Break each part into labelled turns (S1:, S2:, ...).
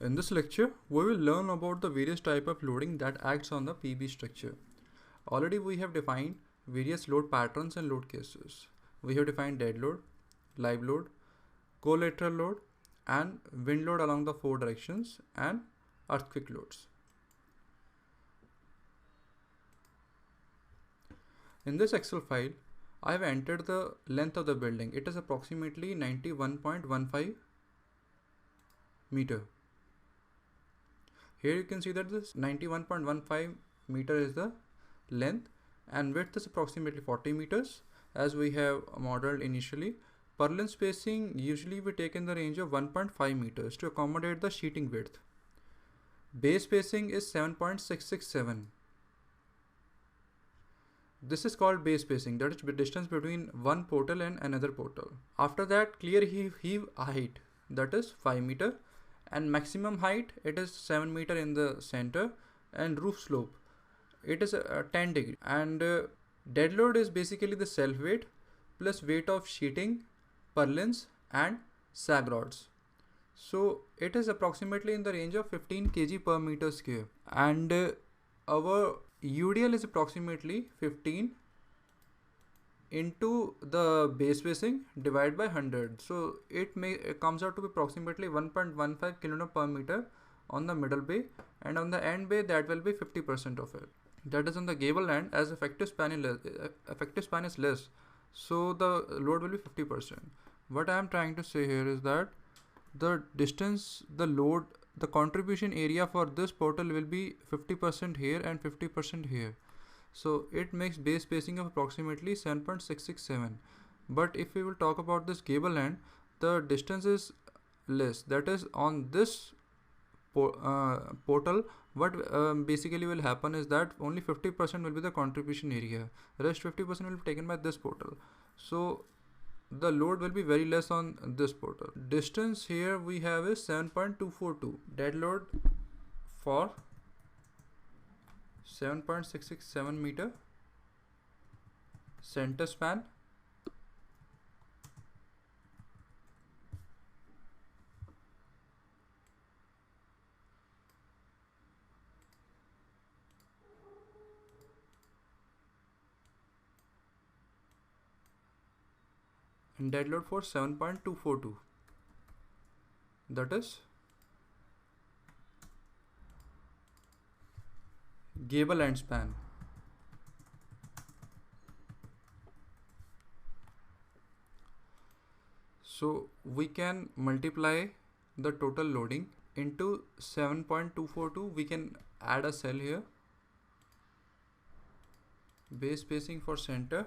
S1: In this lecture, we will learn about the various type of loading that acts on the PB structure. Already we have defined various load patterns and load cases. We have defined dead load, live load, collateral load, and wind load along the four directions, and earthquake loads. In this Excel file, I have entered the length of the building. It is approximately 91.15 meter. Here you can see that this 91.15 meter is the length and width is approximately 40 meters as we have modeled initially. Purlin spacing usually we take in the range of 1.5 meters to accommodate the sheeting width. Base spacing is 7.667. This is called base spacing, that is the distance between one portal and another portal. After that, clear heave height, that is 5 meter, and maximum height, it is 7 meter in the center, and roof slope, it is 10 degree. And dead load is basically the self weight plus weight of sheeting, purlins and sag rods. So it is approximately in the range of 15 kg per meter square, and our UDL is approximately 15 into the base spacing divided by 100. So it comes out to be approximately 1.15 kN per meter on the middle bay, and on the end bay that will be 50% of it. That is on the gable end, as effective span is less, so the load will be 50%. What I am trying to say here is that the distance, the load, the contribution area for this portal will be 50% here and 50% here. So it makes base spacing of approximately 7.667. But if we will talk about this gable end, the distance is less. That is, on this portal, what basically will happen is that only 50% will be the contribution area. Rest 50% will be taken by this portal. So the load will be very less on this portal. Distance here we have is 7.242. Dead load for 7.667 meter. Center span and dead load for 7.242. That is gable end span. So we can multiply the total loading into 7.242. We can add a cell here. Base spacing for center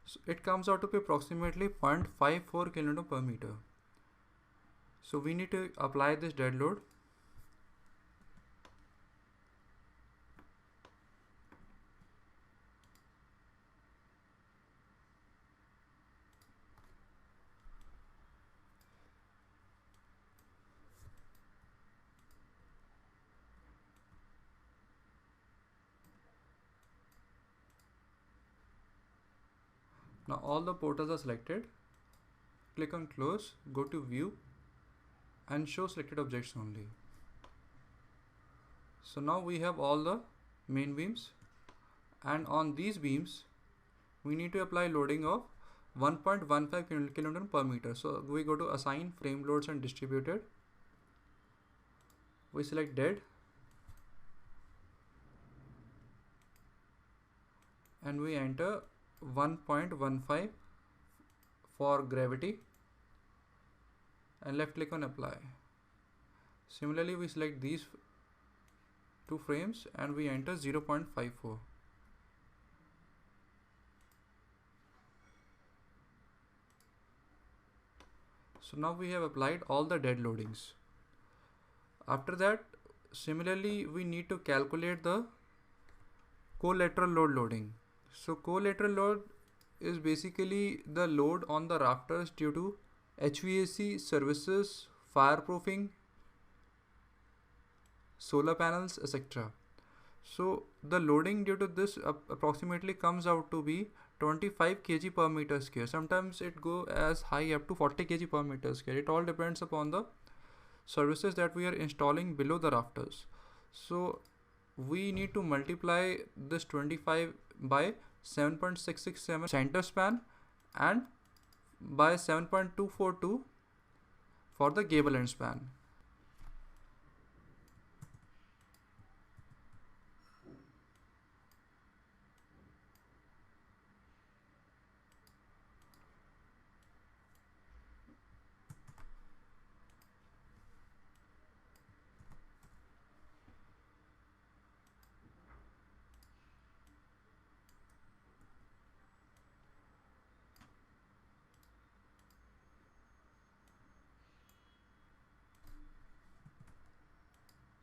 S1: So it comes out to be approximately 0.54 kN per meter. So we need to apply this dead load. Now all the portals are selected. Click on close, go to view and show selected objects only. So now we have all the main beams, and on these beams we need to apply loading of 1.15 kN per meter. So we go to assign frame loads and distributed. We select dead and we enter 1.15 for gravity and left click on apply. Similarly, we select these two frames and we enter 0.54. So now we have applied all the dead loadings. After that, similarly, we need to calculate the collateral load loading. So collateral load is basically the load on the rafters due to HVAC services, fireproofing, solar panels, etc. So the loading due to this approximately comes out to be 25 kg per meter square. Sometimes it go as high up to 40 kg per meter square. It all depends upon the services that we are installing below the rafters. So we need to multiply this 25 by 7.667 center span and by 7.242 for the gable end span.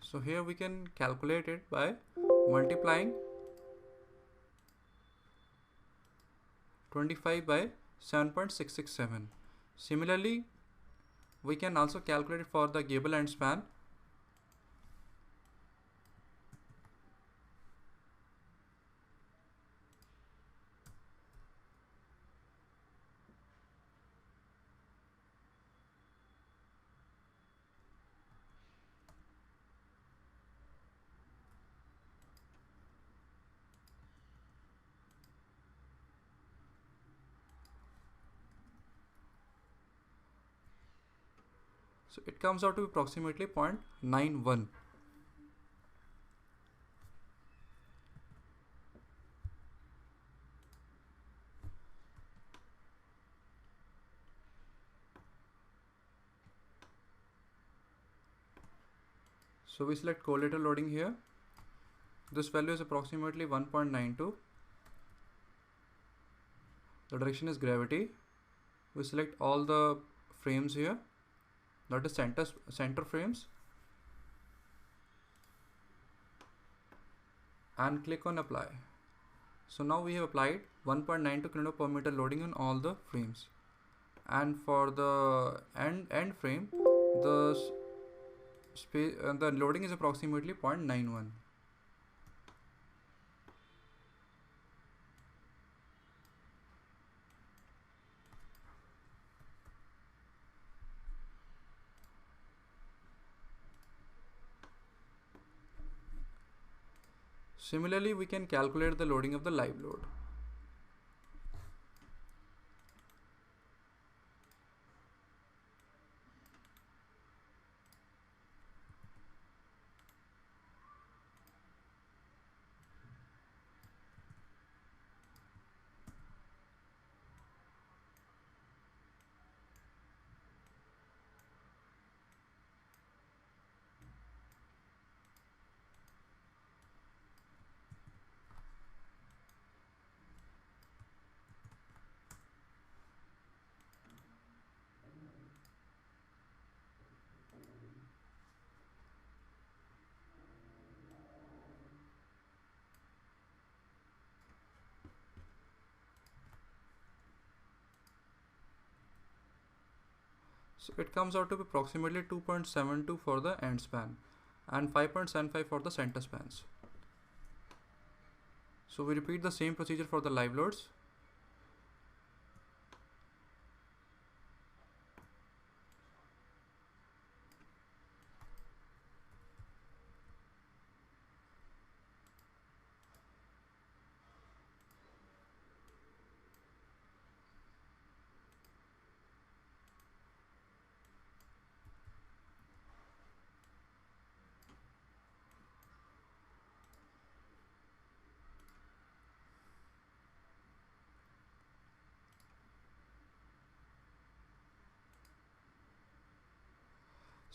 S1: So here we can calculate it by multiplying 25 by 7.667. Similarly, we can also calculate it for the gable end span. So it comes out to approximately 0.91. So we select collateral loading here. This value is approximately 1.92. The direction is gravity. We select all the frames here, that is center frames, and click on apply. So now we have applied 1.92 kN per meter loading on all the frames, and for the end frame the loading is approximately 0.91. Similarly, we can calculate the loading of the live load. So it comes out to be approximately 2.72 for the end span and 5.75 for the center spans. So we repeat the same procedure for the live loads.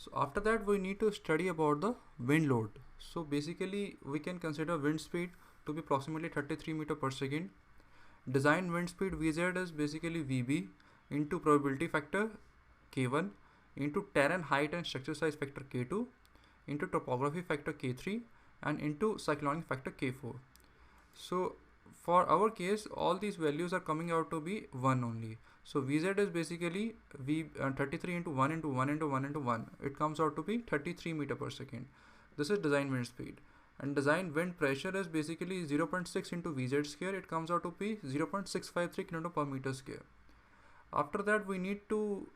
S1: So after that we need to study about the wind load. So basically we can consider wind speed to be approximately 33 meter per second. Design wind speed Vz is basically Vb into probability factor K1 into terrain height and structure size factor K2 into topography factor K3 and into cyclonic factor K4. So for our case all these values are coming out to be 1 only. So Vz is basically 33 into 1 into 1 into 1 into 1. It comes out to be 33 meter per second. This is design wind speed. And design wind pressure is basically 0.6 into Vz square. It comes out to be 0.653 kN per meter square. After that we need to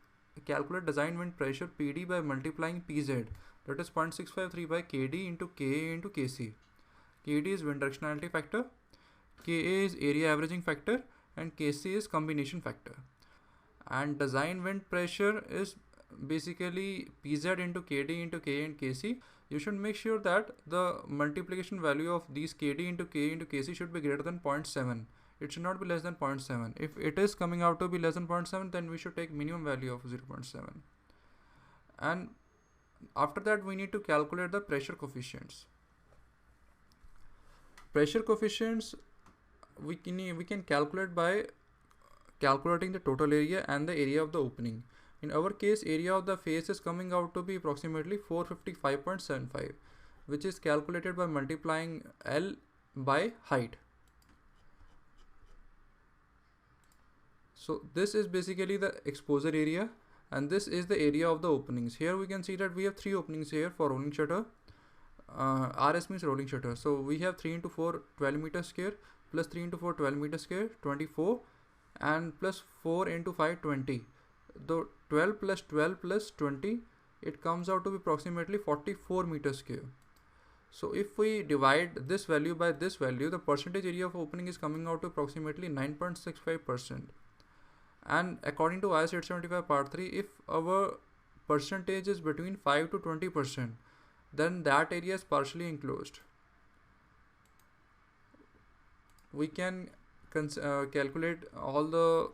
S1: calculate design wind pressure PD by multiplying Pz, that is 0.653 by Kd into Ka into Kc. Kd is wind directionality factor, Ka is area averaging factor and Kc is combination factor. And design wind pressure is basically Pz into Kd into Ka and Kc. You should make sure that the multiplication value of these Kd into Ka into Kc should be greater than 0.7. It should not be less than 0.7. If it is coming out to be less than 0.7, then we should take minimum value of 0.7. And after that we need to calculate the pressure coefficients. Pressure coefficients we can calculate by calculating the total area and the area of the opening. In our case, area of the face is coming out to be approximately 455.75, which is calculated by multiplying L by height. So this is basically the exposure area and this is the area of the openings. Here we can see that we have 3 openings here for rolling shutter. RS means rolling shutter. So we have 3 into 4 12 meter square plus 3 into 4 12 meter square 24 and plus 4 into 5 20. The 12 plus 12 plus 20, it comes out to be approximately 44 meter square. So if we divide this value by this value, the percentage area of opening is coming out to approximately 9.65%. And according to IS 875 part 3, if our percentage is between 5 to 20%, then that area is partially enclosed. We can calculate all the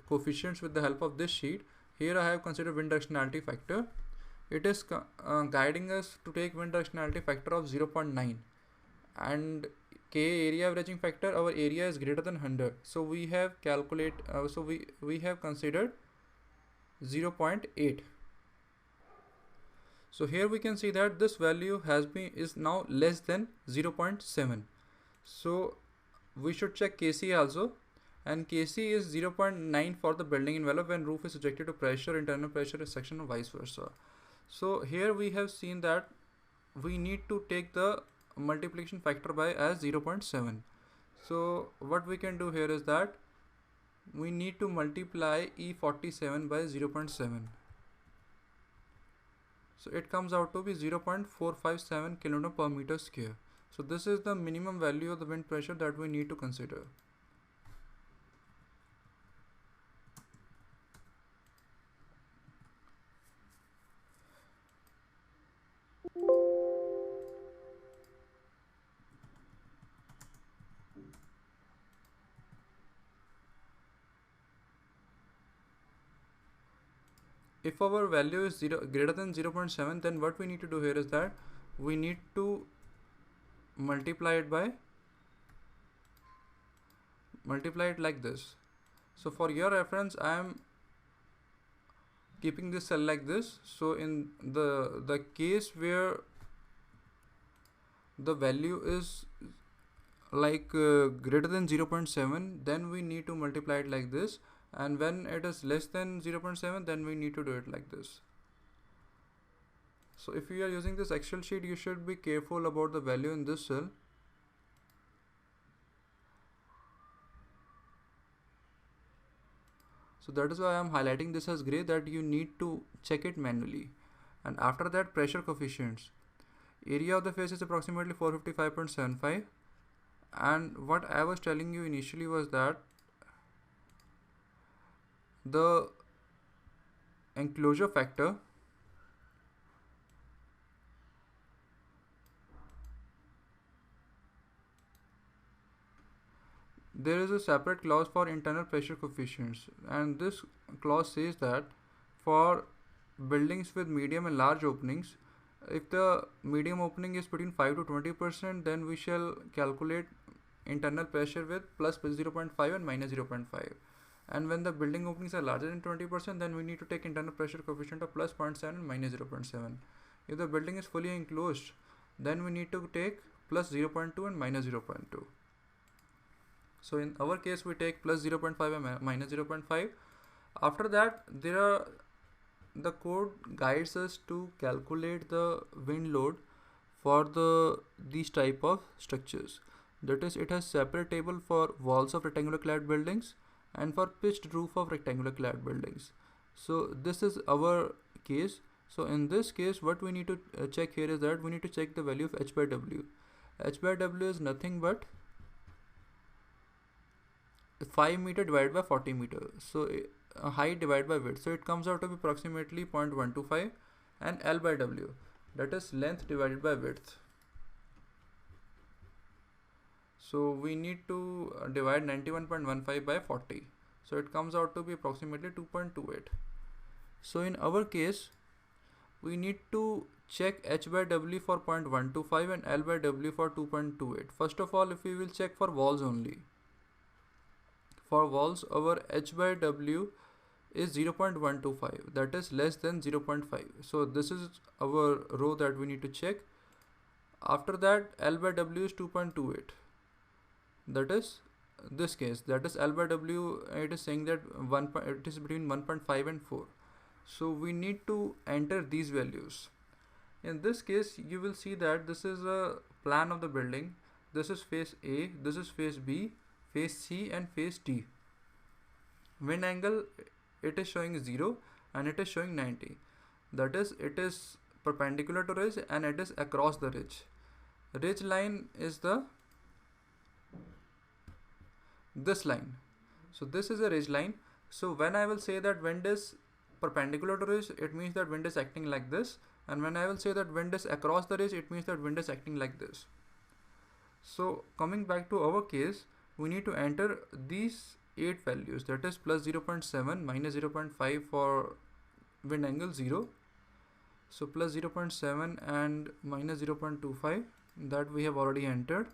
S1: coefficients with the help of this sheet. Here I have considered wind directionality factor. It is guiding us to take wind directionality factor of 0.9 and K area averaging factor, our area is greater than 100. So we have we have considered 0.8. So here we can see that this value is now less than 0.7. So we should check Kc also, and Kc is 0.9 for the building envelope when roof is subjected to pressure, internal pressure is section, or vice versa. So here we have seen that we need to take the multiplication factor by as 0.7. So what we can do here is that we need to multiply E47 by 0.7. So it comes out to be 0.457 kN per meter square. So this is the minimum value of the wind pressure that we need to consider. If our value is greater than 0.7, then what we need to do here is that we need to multiply it like this. So for your reference, I am keeping this cell like this. So in the case where the value is like greater than 0.7, then we need to multiply it like this, and when it is less than 0.7, then we need to do it like this. So if you are using this Excel sheet, you should be careful about the value in this cell. So that is why I am highlighting this as gray, that you need to check it manually. And after that, pressure coefficients. Area of the face is approximately 455.75, and what I was telling you initially was that the enclosure factor there is a separate clause for internal pressure coefficients, and this clause says that for buildings with medium and large openings, if the medium opening is between 5 to 20%, then we shall calculate internal pressure with plus 0.5 and minus 0.5. And when the building openings are larger than 20%, then we need to take internal pressure coefficient of plus 0.7 and minus 0.7. If the building is fully enclosed, then we need to take plus 0.2 and minus 0.2. So in our case, we take plus 0.5 and minus 0.5. After that, the code guides us to calculate the wind load for these type of structures. That is, it has separate table for walls of rectangular clad buildings and for pitched roof of rectangular clad buildings. So this is our case. So in this case, what we need to check here is that we need to check the value of H by W. H by W is nothing but 5 meter divided by 40 meter. So height divided by width. So it comes out to be approximately 0.125, and L by W, that is length divided by width. So we need to divide 91.15 by 40. So it comes out to be approximately 2.28. So in our case, we need to check H by W for 0.125 and L by W for 2.28. First of all, if we will check for walls only. For walls, our H by W is 0.125, that is less than 0.5. So this is our row that we need to check. After that, L by W is 2.28. That is this case, that is L by W, it is saying that it is between 1.5 and 4. So we need to enter these values. In this case, you will see that this is a plan of the building. This is phase A, this is phase B, phase C and phase D. Wind angle, it is showing 0 and it is showing 90. That is, it is perpendicular to ridge and it is across the ridge. Ridge line is this line. So this is a ridge line. So when I will say that wind is perpendicular to ridge, it means that wind is acting like this. And when I will say that wind is across the ridge, it means that wind is acting like this. So coming back to our case, we need to enter these 8 values, that is plus 0.7, minus 0.5 for wind angle 0. So plus 0.7 and minus 0.25, that we have already entered.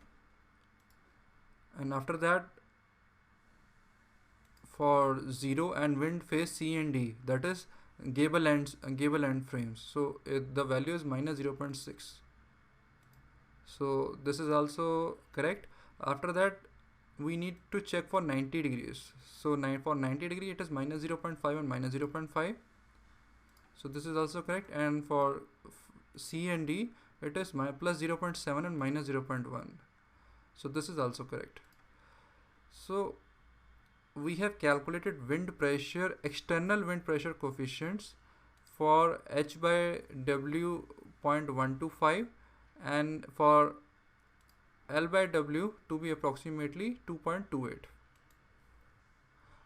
S1: And after that, for 0 and wind phase C and D, that is gable end frames. So the value is minus 0.6. So this is also correct. After that, we need to check for 90 degrees. So for 90 degree, it is minus 0.5 and minus 0.5. So this is also correct. And for C and D, it is plus 0.7 and minus 0.1. So this is also correct. So we have calculated wind pressure, external wind pressure coefficients for H by W 0.125 and for L by W to be approximately 2.28.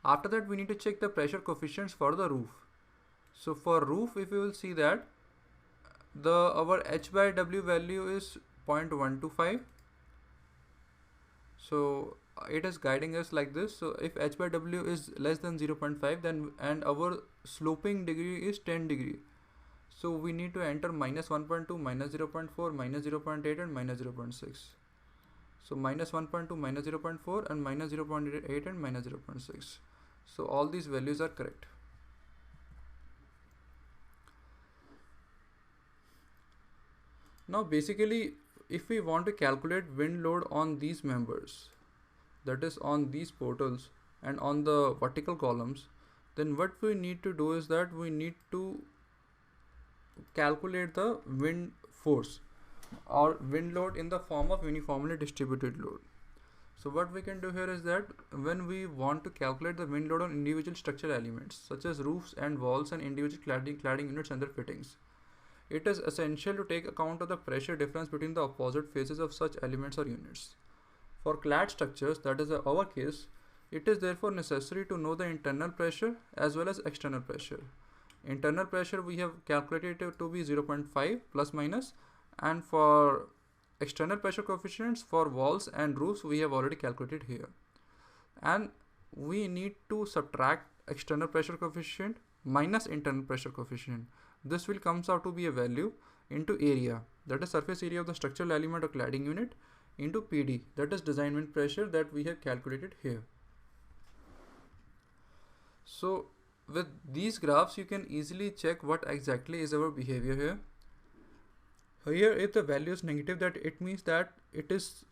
S1: After that, we need to check the pressure coefficients for the roof. So for roof, if you will see that our H by W value is 0.125. So it is guiding us like this. So if H by W is less than 0.5, then and our sloping degree is 10 degree. So we need to enter minus 1.2, minus 0.4, minus 0.8 and minus 0.6. So minus 1.2, minus 0.4 and minus 0.8 and minus 0.6. So all these values are correct. Now basically, if we want to calculate wind load on these members, that is on these portals and on the vertical columns, then what we need to do is that we need to calculate the wind force or wind load in the form of uniformly distributed load. So what we can do here is that when we want to calculate the wind load on individual structural elements such as roofs and walls and individual cladding units and their fittings, it is essential to take account of the pressure difference between the opposite faces of such elements or units. For clad structures, that is our case, it is therefore necessary to know the internal pressure as well as external pressure. Internal pressure we have calculated it to be 0.5 plus minus, and for external pressure coefficients for walls and roofs we have already calculated here. And we need to subtract external pressure coefficient minus internal pressure coefficient. this will comes out to be a value into area, that is surface area of the structural element or cladding unit, into PD, that is design wind pressure that we have calculated here. So with these graphs you can easily check what exactly is our behavior here. Here if the value is negative, that it means that it is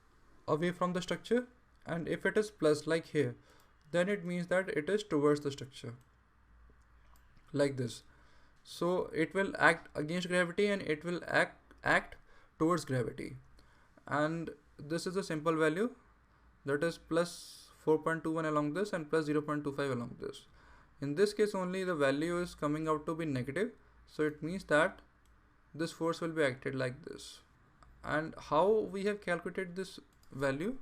S1: away from the structure, and if it is plus like here, then it means that it is towards the structure, like this. So it will act against gravity and it will act towards gravity, and this is a simple value, that is plus 4.21 along this and plus 0.25 along this. In this case only the value is coming out to be negative, so it means that this force will be acted like this. And how we have calculated this value?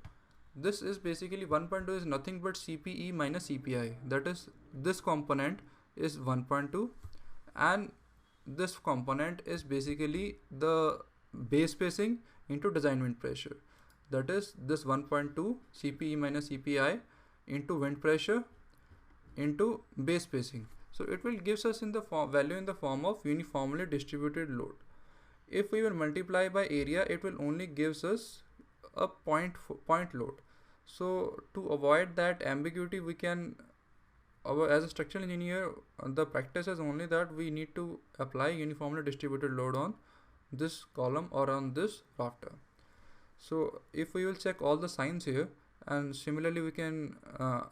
S1: This is basically 1.2 is nothing but CPE minus CPI, that is this component is 1.2 and this component is basically the base spacing into design wind pressure, that is this 1.2 CPE minus CPI into wind pressure into base spacing. So it will gives us in the value in the form of uniformly distributed load. If we will multiply by area, it will only gives us a point load. So to avoid that ambiguity, we can, as a structural engineer, the practice is only that we need to apply uniformly distributed load on this column or on this rafter. So if we will check all the signs here, and similarly we can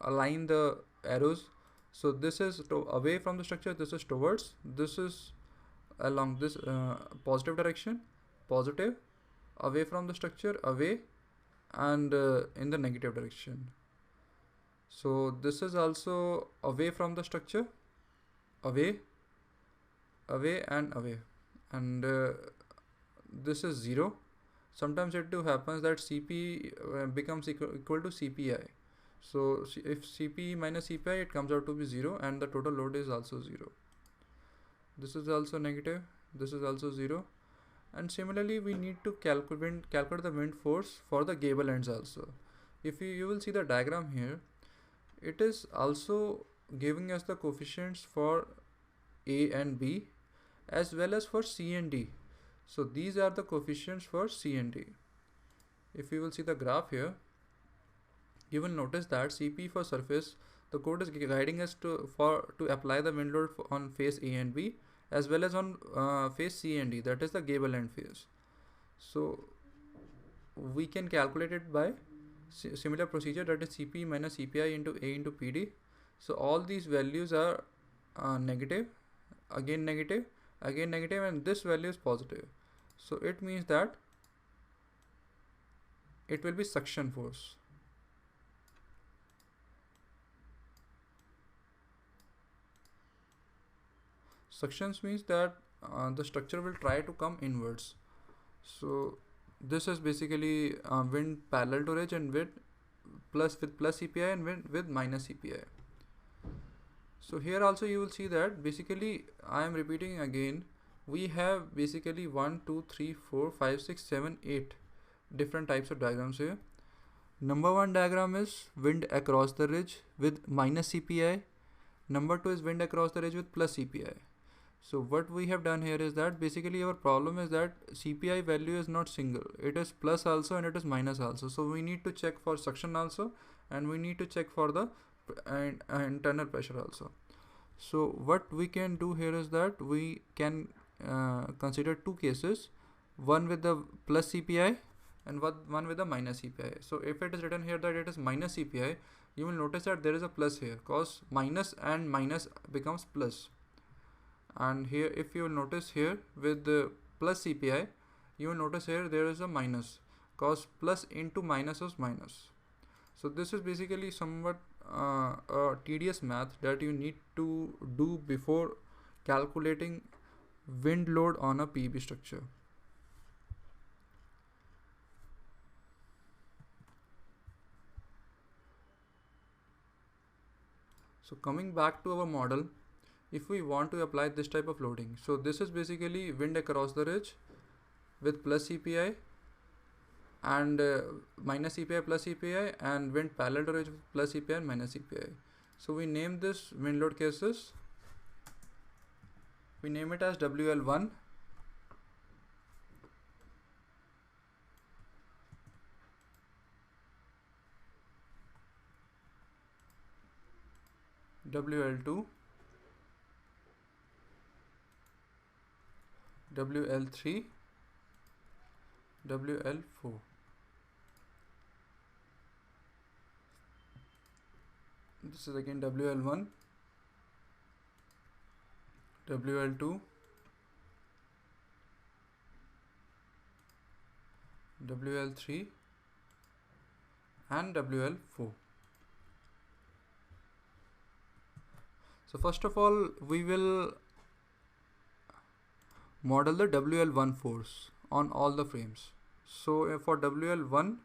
S1: align the arrows. So this is away from the structure, this is towards, this is along this positive direction, positive, away from the structure, away, and in the negative direction. So this is also away from the structure, away, away and away, and this is 0. Sometimes it too happens that CP becomes equal to CPI. So if CP minus CPI, it comes out to be 0 and the total load is also 0. This is also negative, this is also 0. And similarly we need to calculate the wind force for the gable ends also. If you will see the diagram here, it is also giving us the coefficients for A and B as well as for C and D. So these are the coefficients for C and D. If you will see the graph here, you will notice that CP for surface, the code is guiding us to apply the wind load on face A and B as well as on face C and D, that is the gable end face. So we can calculate it by similar procedure, that is CP minus CPI into A into PD. So all these values are negative, again negative, again negative, and this value is positive. So it means that it will be suction force. Suctions means that the structure will try to come inwards. So this is basically wind parallel to ridge and with plus CPI and wind with minus CPI. So here also you will see that basically I am repeating again, we have basically 1, 2, 3, 4, 5, 6, 7, 8 different types of diagrams here. Number 1 diagram is wind across the ridge with minus CPI. Number 2 is wind across the ridge with plus CPI. So what we have done here is that basically our problem is that CPI value is not single, it is plus also and it is minus also. So we need to check for suction also, and we need to check for the internal pressure also. So what we can do here is that we can consider two cases, one with the plus CPI and one with the minus CPI. So if it is written here that it is minus CPI, you will notice that there is a plus here, cause minus and minus becomes plus. And here if you will notice here with the plus CPI, you will notice here there is a minus, cause plus into minus is minus. So this is basically somewhat a tedious math that you need to do before calculating wind load on a PB structure. So coming back to our model, if we want to apply this type of loading, so this is basically wind across the ridge with plus CPI and minus CPI plus CPI, and wind parallel to ridge with plus CPI and minus CPI. So we name this wind load cases we name it as WL1. WL2, WL3, WL4. This is again WL1, WL2, WL3 and WL4. So first of all, we will model the WL1 force on all the frames. So for WL1,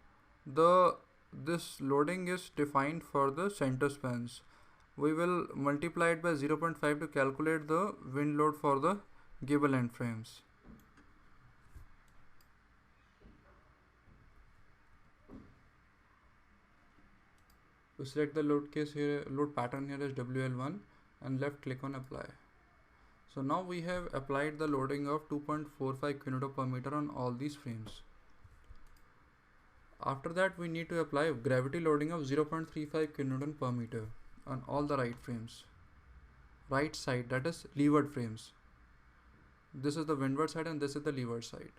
S1: this loading is defined for the center spans. We will multiply it by 0.5 to calculate the wind load for the gable end frames. To select the load case here, load pattern here is WL1 and left click on apply. So now we have applied the loading of 2.45 kN per meter on all these frames. After that, we need to apply gravity loading of 0.35 kN per meter on all the right frames. Right side, that is leeward frames. This is the windward side and this is the leeward side.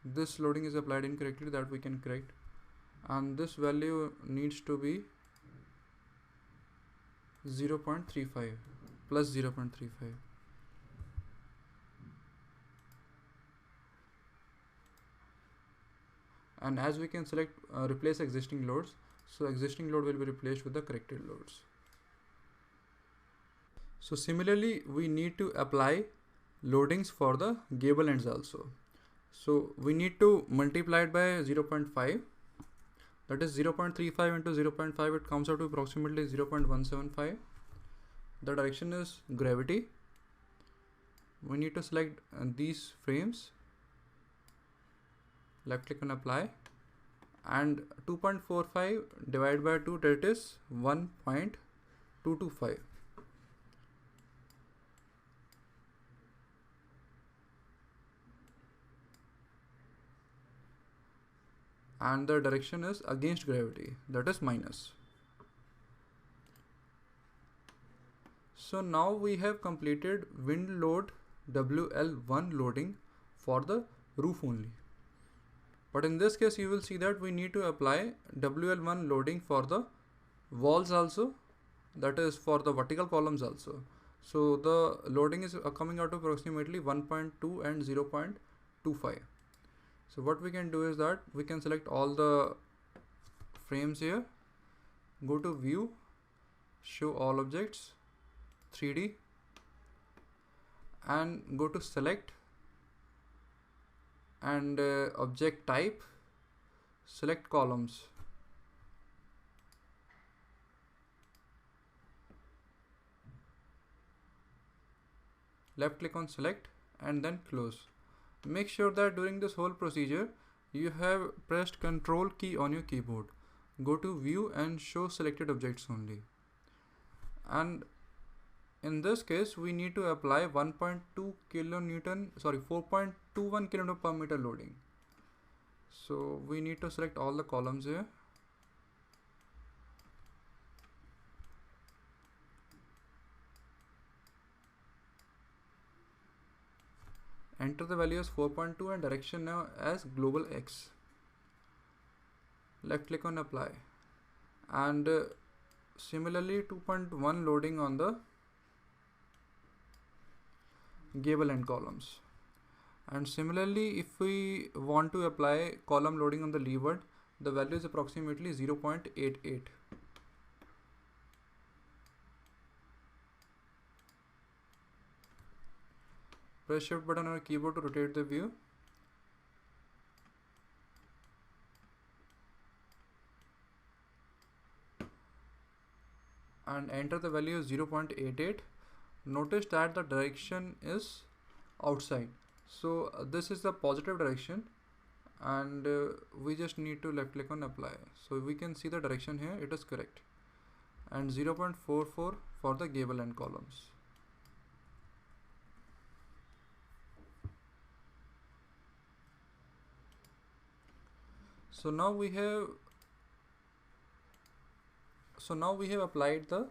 S1: This loading is applied incorrectly, that we can correct, and this value needs to be 0.35 plus 0.35. And as we can select replace existing loads, so existing load will be replaced with the corrected loads. So similarly, we need to apply loadings for the gable ends also. So we need to multiply it by 0.5, that is 0.35 into 0.5, it comes out to approximately 0.175. The direction is gravity. We need to select these frames, left click on apply, and 2.45 divided by 2, that is 1.225. And the direction is against gravity, that is minus. So now we have completed wind load WL1 loading for the roof only. But in this case, you will see that we need to apply WL1 loading for the walls also, that is for the vertical columns also. So the loading is coming out to approximately 1.2 and 0.25. So what we can do is that we can select all the frames here, go to view, show all objects, 3D, and go to select and object type, select columns. Left click on select and then close. Make sure that during this whole procedure you have pressed Ctrl key on your keyboard. Go to view and show selected objects only. And in this case, we need to apply 4.21 kN per meter loading. So we need to select all the columns here. Enter the value as 4.2 and direction now as global X. Left click on apply. And similarly 2.1 loading on the gable end columns. And similarly, if we want to apply column loading on the leeward, the value is approximately 0.88. Press shift button on your keyboard to rotate the view. And enter the value 0.88. Notice that the direction is outside. So this is the positive direction, and we just need to left click on apply. So we can see the direction here, it is correct, and 0.44 for the gable end columns. So now we have applied the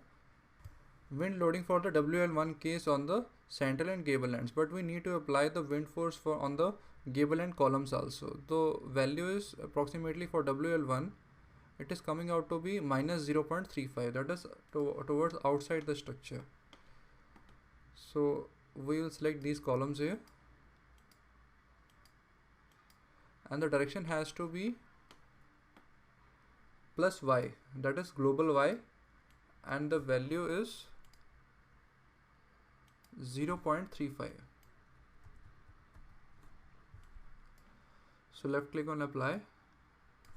S1: wind loading for the WL1 case on the central and gable ends, but we need to apply the wind force for on the gable end columns also. The value is approximately for WL1, it is coming out to be minus 0.35, that is towards outside the structure. So we will select these columns here, and the direction has to be plus y, that is global y, and the value is 0.35. So left click on apply.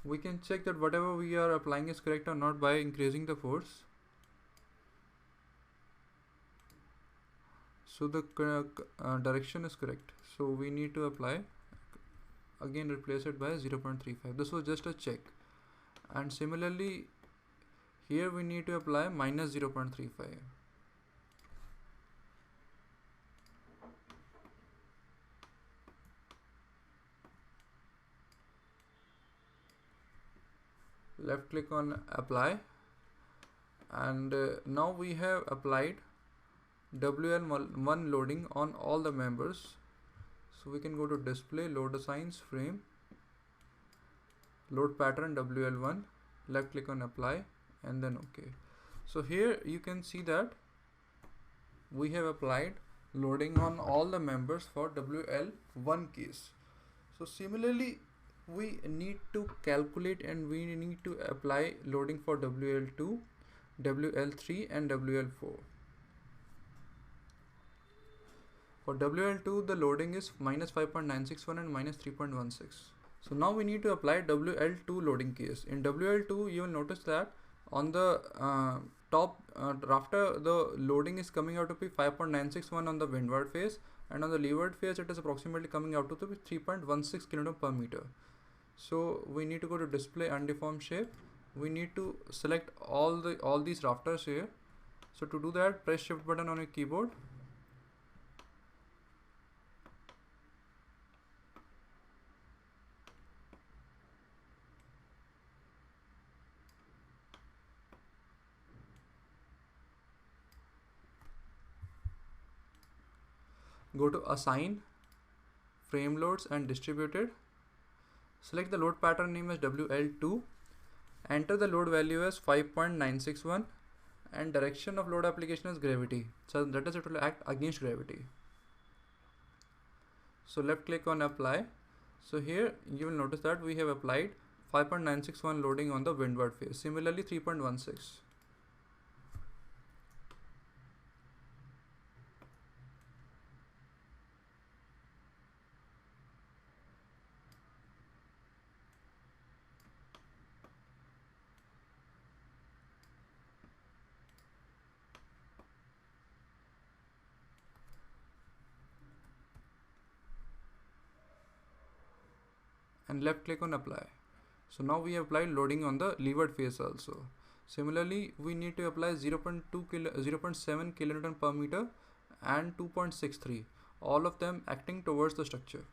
S1: We can check that whatever we are applying is correct or not by increasing the force. So the direction is correct, so we need to apply again, replace it by 0.35. This was just a check, and similarly here we need to apply minus 0.35. Left click on apply, and now we have applied WL1 loading on all the members. So we can go to display, load assigns, frame, load pattern WL1, left click on apply, and then OK. So here you can see that we have applied loading on all the members for WL1 case. So similarly we need to calculate and we need to apply loading for WL2, WL3 and WL4. For WL2 the loading is minus 5.961 and minus 3.16. So now we need to apply WL2 loading case. In WL2 you will notice that on the top rafter the loading is coming out to be 5.961 on the windward face, and on the leeward face it is approximately coming out to be 3.16 kN per meter. So we need to go to display undeformed shape. We need to select all these rafters here. So to do that, press shift button on your keyboard. Go to assign, frame loads and distributed. Select the load pattern name as WL2. Enter the load value as 5.961 and direction of load application is gravity. So that is, it will act against gravity. So left click on apply. So here you will notice that we have applied 5.961 loading on the windward face. Similarly 3.16. And left click on apply. So now we have applied loading on the leeward face also. Similarly we need to apply 0.7 kN per meter and 2.63, all of them acting towards the structure.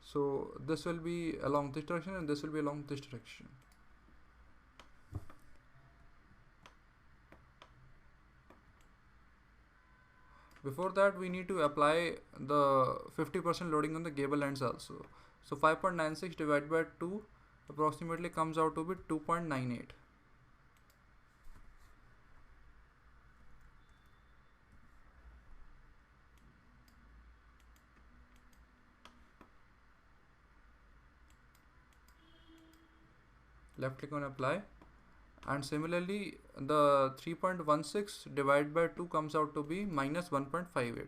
S1: So this will be along this direction and this will be along this direction. Before that we need to apply the 50% loading on the gable ends also. So 5.96 divided by 2 approximately comes out to be 2.98. Left click on apply, and similarly the 3.16 divided by 2 comes out to be minus 1.58.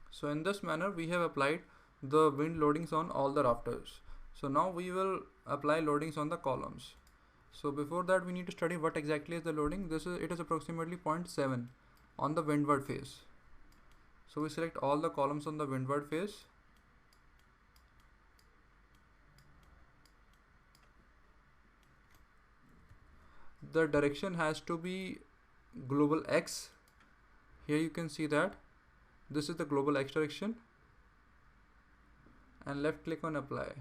S1: So in this manner we have applied the wind loadings on all the rafters. So now we will apply loadings on the columns. So before that we need to study what exactly is the loading. It is approximately 0.7 on the windward face. So we select all the columns on the windward face. The direction has to be global X. Here you can see that this is the global X direction, and left click on apply.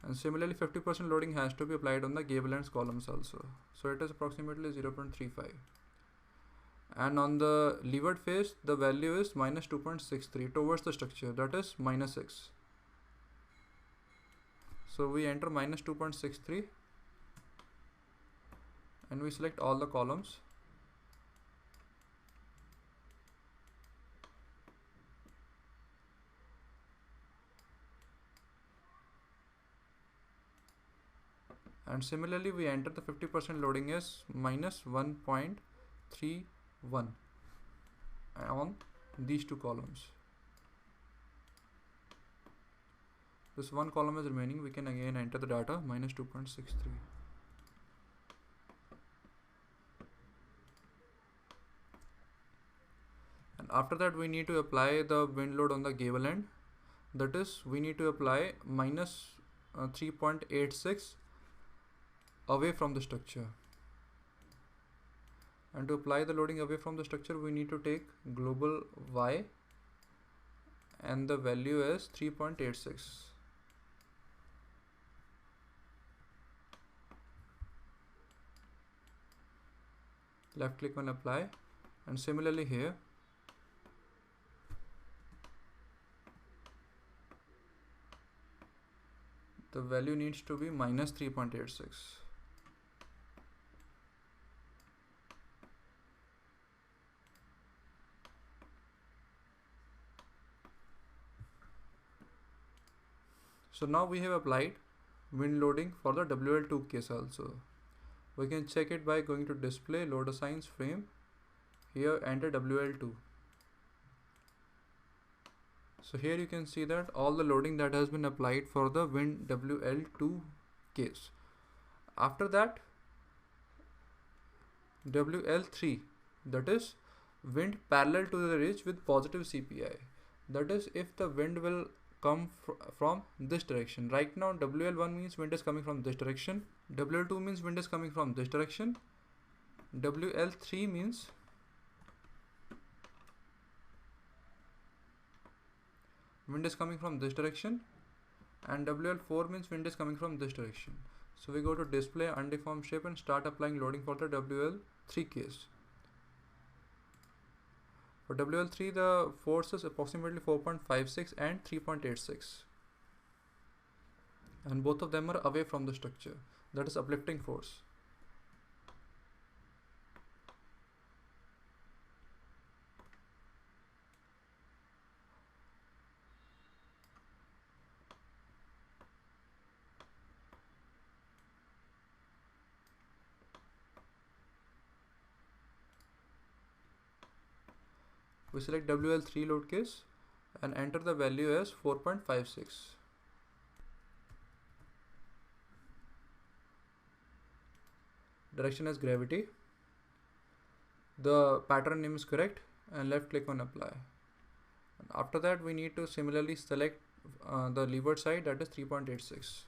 S1: And similarly 50% loading has to be applied on the gable ends columns also. So it is approximately 0.35. And on the leeward face the value is minus 2.63 towards the structure, that is minus 6. So we enter minus 2.63 and we select all the columns. And similarly we enter the 50% loading is minus 1.31 on these two columns. This one column is remaining, we can again enter the data minus 2.63. And after that we need to apply the wind load on the gable end, that is we need to apply minus 3.86 away from the structure. And to apply the loading away from the structure we need to take global Y, and the value is 3.86. Left click on apply, and similarly here the value needs to be minus 3.86. So now we have applied wind loading for the WL2 case also. We can check it by going to display, load assigns frame, here enter WL2. So here you can see that all the loading that has been applied for the wind WL2 case. After that WL3, that is wind parallel to the ridge with positive CPI, that is if the wind will come from this direction. Right now WL1 means wind is coming from this direction, WL2 means wind is coming from this direction, WL3 means wind is coming from this direction, and WL4 means wind is coming from this direction. So we go to display, undeformed shape, and start applying loading for the WL3 case. For WL3 the force is approximately 4.56 and 3.86, and both of them are away from the structure, that is uplifting force. We select WL3 load case and enter the value as 4.56. Direction as gravity. The pattern name is correct, and left click on apply. And after that we need to similarly select the leeward side, that is 3.86.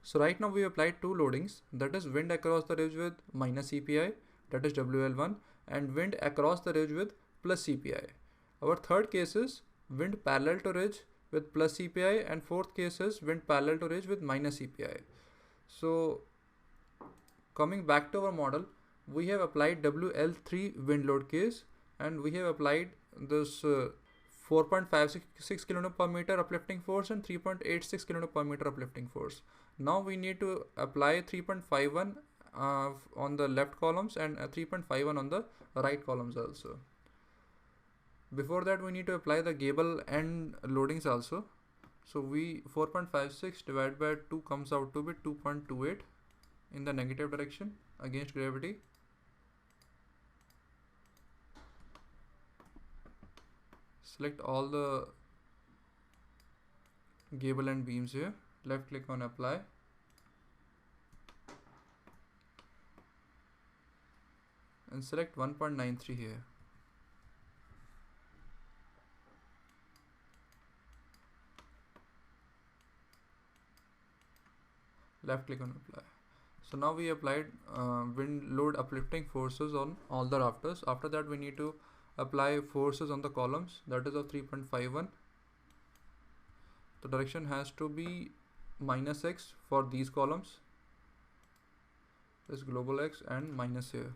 S1: So right now we applied two loadings, that is wind across the ridge with minus CPI, that is WL1, and wind across the ridge with plus CPI. Our third case is wind parallel to ridge with plus CPI, and fourth case is wind parallel to ridge with minus CPI. So coming back to our model, we have applied WL3 wind load case, and we have applied this 4.56 kN per meter uplifting force and 3.86 kN per meter uplifting force. Now we need to apply 3.51 on the left columns and 3.51 on the right columns also. Before that, we need to apply the gable end loadings also. So 4.56 divided by 2 comes out to be 2.28 in the negative direction against gravity. Select all the gable end beams here. Left click on apply. And select 1.93 here. Left click on apply. So now we applied wind load uplifting forces on all the rafters. After that, we need to apply forces on the columns, that is of 3.51. The direction has to be -x for these columns. This global x and minus here.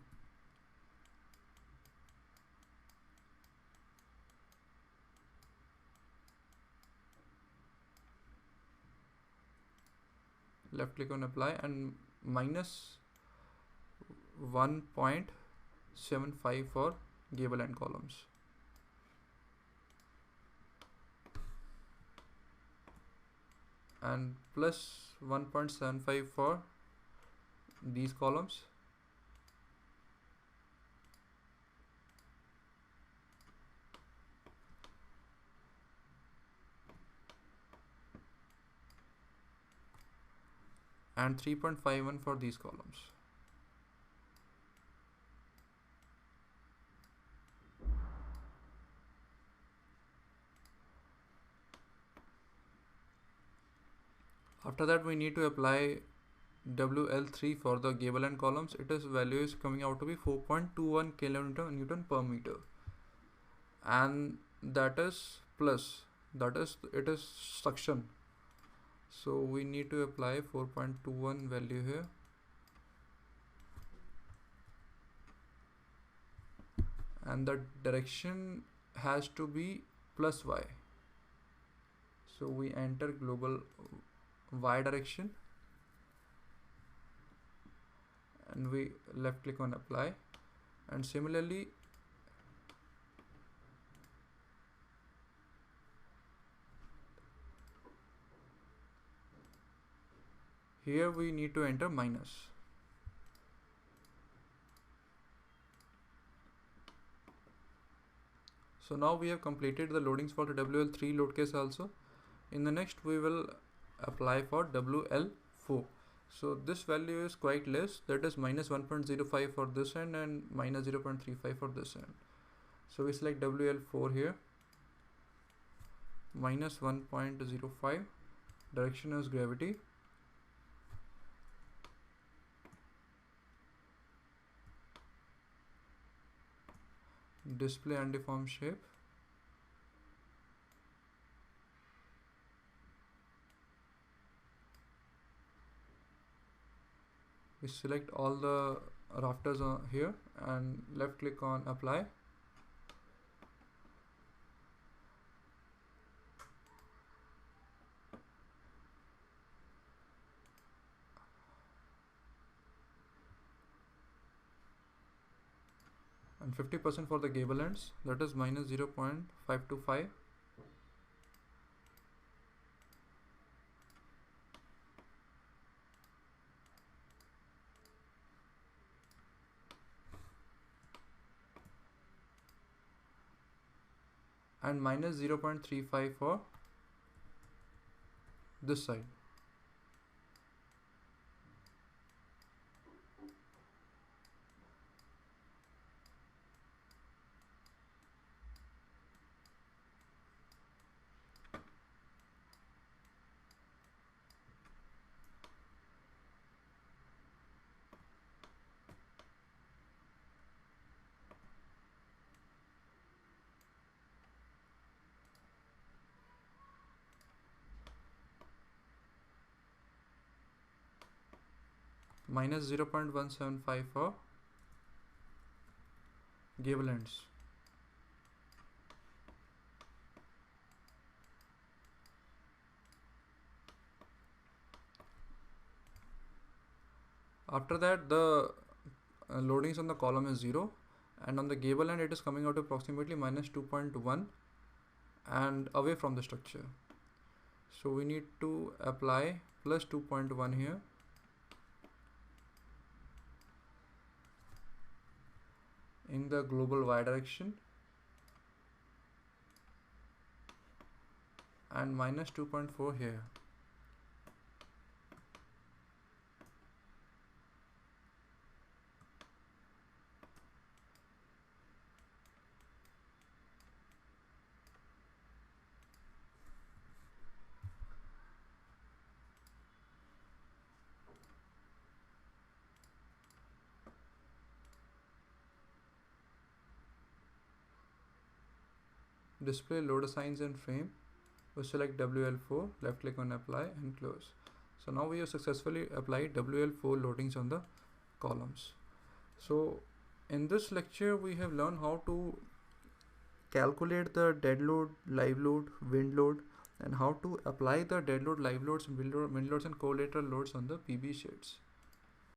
S1: Left click on apply and -1.75 for gable end columns. And plus 1.75 for these columns. And 3.51 for these columns. After that, we need to apply WL3 for the gable end columns. Its value is coming out to be 4.21 kN per meter, and that is plus, that is, it is suction. So we need to apply 4.21 value here. And the direction has to be plus y. So we enter global y direction and we left click on apply. And similarly, here we need to enter minus. So now we have completed the loadings for the WL3 load case also. In the next, we will apply for WL4. So this value is quite less, that is -1.05 for this end and -0.35 for this end. So we select WL4 here, -1.05, direction is gravity. Display undeformed shape. We select all the rafters here and left click on apply. And 50% for the gable ends, that is -0.525. And -0.35 for this side. -0.175 for gable ends. After that, the loadings on the column is 0, and on the gable end it is coming out to approximately minus 2.1 and away from the structure. So we need to apply plus 2.1 here. In the global y direction, and minus 2.4 here. Display load assigns and frame. We select WL4, left click on apply and close. So now we have successfully applied WL4 loadings on the columns. So in this lecture we have learned how to calculate the dead load, live load, wind load, and how to apply the dead load, live loads, wind loads and collateral loads on the PB sheets.